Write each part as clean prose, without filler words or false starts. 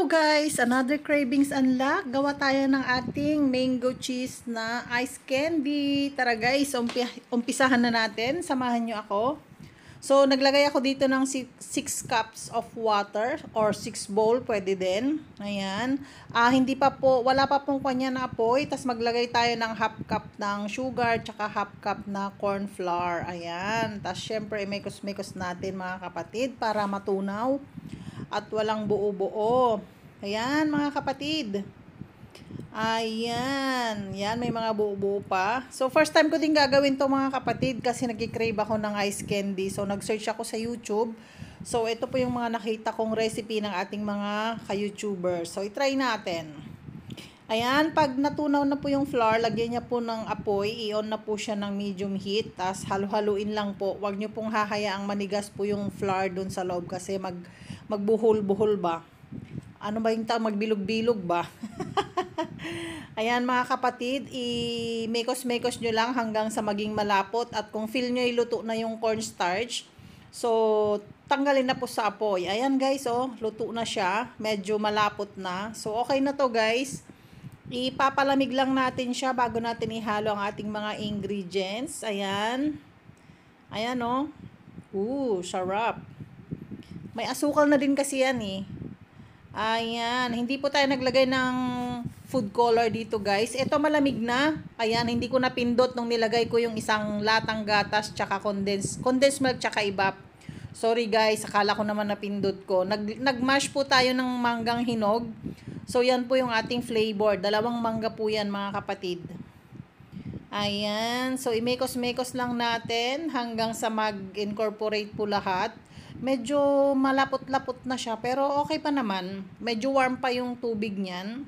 Hello guys! Another cravings unlock. Gawa tayo ng ating mango cheese na ice candy. Tara guys, umpisahan na natin. Samahan nyo ako. So, naglagay ako dito ng 6 cups of water or 6 bowl, pwede din. Ayan. Hindi pa po, wala pa pong kanya na apoy. Tapos maglagay tayo ng half cup ng sugar, tsaka half cup na corn flour. Ayan. Tapos syempre, mekos-mekos natin mga kapatid para matunaw at walang buo-buo. Ayan mga kapatid. Ayan. Yan, may mga buo-buo pa. So, first time ko din gagawin to mga kapatid kasi nagkikrave ako ng ice candy. So, nag-search ako sa YouTube. So, ito po yung mga nakita kong recipe ng ating mga ka-YouTubers. So, itry natin. Ayan, pag natunaw na po yung flour, lagyan niya po ng apoy. I-on na po siya ng medium heat. Tapos, halu-haluin lang po. Huwag niyo pong hahayaang manigas po yung flour dun sa loob kasi magbuhol-buhol ba? Ano ba yung magbilog-bilog ba? Ayan mga kapatid, i-mekos-mekos nyo lang hanggang sa maging malapot. At kung feel nyo iluto na yung cornstarch, so tanggalin na po sa apoy. Ayan guys, oh, luto na siya. Medyo malapot na. So okay na to guys. Ipapalamig lang natin siya bago natin ihalo ang ating mga ingredients. Ayan. Ayan oh. Sarap. May asukal na din kasi yan eh. Ayan, hindi po tayo naglagay ng food color dito guys. Ito malamig na. Ayan, hindi ko napindot nung nilagay ko yung isang latang gatas tsaka condensed milk tsaka ibap. Sorry guys, akala ko naman napindot ko. Nagmash po tayo ng manggang hinog. So yan po yung ating flavor. 2 mangga po yan mga kapatid. Ayan, so imekos-mekos lang natin hanggang sa mag-incorporate po lahat. Medyo malapot-lapot na siya, pero okay pa naman. Medyo warm pa yung tubig niyan.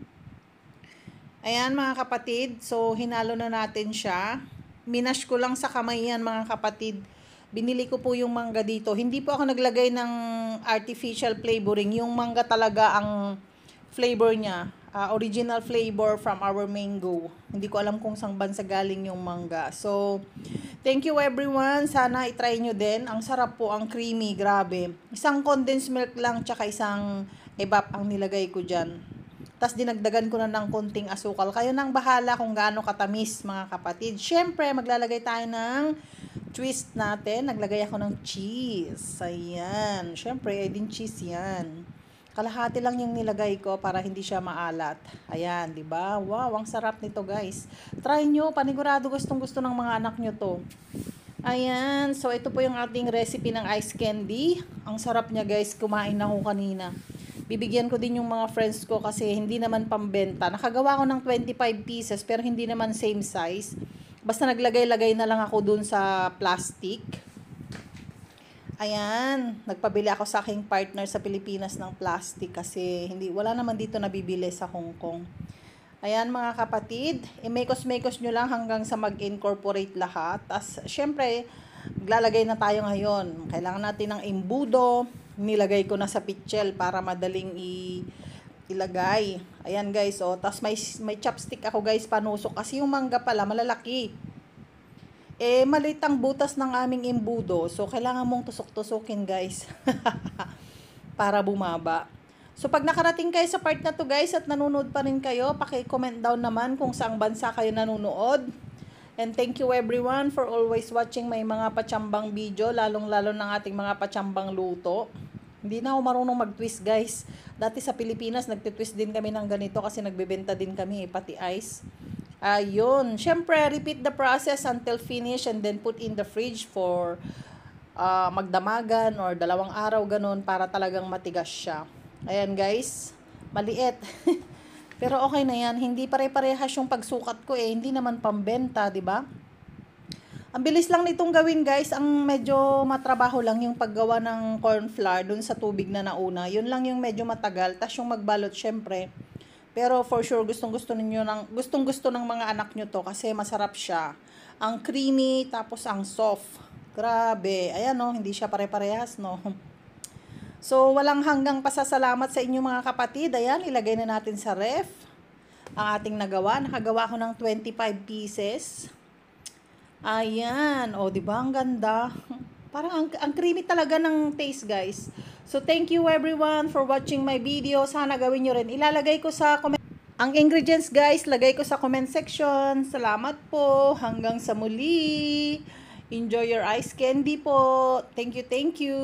Ayan mga kapatid, so hinalo na natin siya. Minash ko lang sa kamay yan mga kapatid. Binili ko po yung mangga dito. Hindi po ako naglagay ng artificial flavoring. Yung mangga talaga ang flavor niya. Original flavor from our mango. Hindi ko alam kung saan bansa galing yung mangga. So, thank you everyone. Sana itry nyo din. Ang sarap po, ang creamy, grabe. Isang condensed milk lang, tsaka isang ebap ang nilagay ko dyan. Tapos dinagdagan ko na ng konting asukal. Kayo nang bahala kung gaano katamis mga kapatid. Siyempre, maglalagay tayo ng twist natin. Naglagay ako ng cheese. Ayan. Siyempre, din cheese yan. Kalahati lang yung nilagay ko para hindi siya maalat. Ayan, di ba? Wow, ang sarap nito, guys. Try nyo, panigurado gustong-gusto ng mga anak nyo to. Ayan, so ito po yung ating recipe ng ice candy. Ang sarap niya, guys. Kumain na ako kanina. Bibigyan ko din yung mga friends ko kasi hindi naman pambenta. Nakagawa ko ng 25 pieces pero hindi naman same size. Basta naglagay-lagay na lang ako dun sa plastic. Ayan, nagpabili ako sa aking partner sa Pilipinas ng plastic kasi wala naman dito nabibili sa Hong Kong. Ayan mga kapatid, imekos-mekos nyo lang hanggang sa mag-incorporate lahat. As syempre, maglalagay na tayo ngayon. Kailangan natin ng imbudo. Nilagay ko na sa pitchel para madaling ilagay. Ayan guys, oh. Tapos may chopstick ako guys, panusok. Kasi yung mangga pala, malalaki. Maliit ang butas ng aming imbudo. So, kailangan mong tusok-tusukin, guys. Para bumaba. So, pag nakarating kayo sa part na to, guys, at nanonood pa rin kayo, paki-comment down naman kung saang bansa kayo nanonood. And thank you everyone for always watching may mga patsambang video, lalong-lalo ng ating mga patsambang luto. Hindi na ako marunong mag-twist, guys. Dati sa Pilipinas, nagtitwist din kami ng ganito kasi nagbebenta din kami, pati ice. Ayun. Siyempre, repeat the process until finish and then put in the fridge for magdamagan or 2 araw ganun para talagang matigas siya. Ayan guys. Maliit. Pero okay na yan. Hindi pare-parehas yung pagsukat ko Hindi naman pambenta, di ba? Ang bilis lang nitong gawin guys. Ang medyo matrabaho lang yung paggawa ng corn flour dun sa tubig na nauna. Yun lang yung medyo matagal. Tapos yung magbalot syempre. Pero for sure, gustong-gusto ng mga anak nyo to kasi masarap siya. Ang creamy, tapos ang soft. Grabe. Ayan no, hindi siya pare-parehas no. So, walang hanggang pasasalamat sa inyo mga kapatid. Ayan, ilagay na natin sa ref. Ang ating nagawa. Nakagawa ko ng 25 pieces. Ayan. O, diba? Ang ganda. Parang ang creamy talaga ng taste guys. So, thank you everyone for watching my video. Sana gawin nyo rin. Ilalagay ko sa comment. Ang ingredients guys, lagay ko sa comment section. Salamat po. Hanggang sa muli. Enjoy your ice candy po. Thank you, thank you.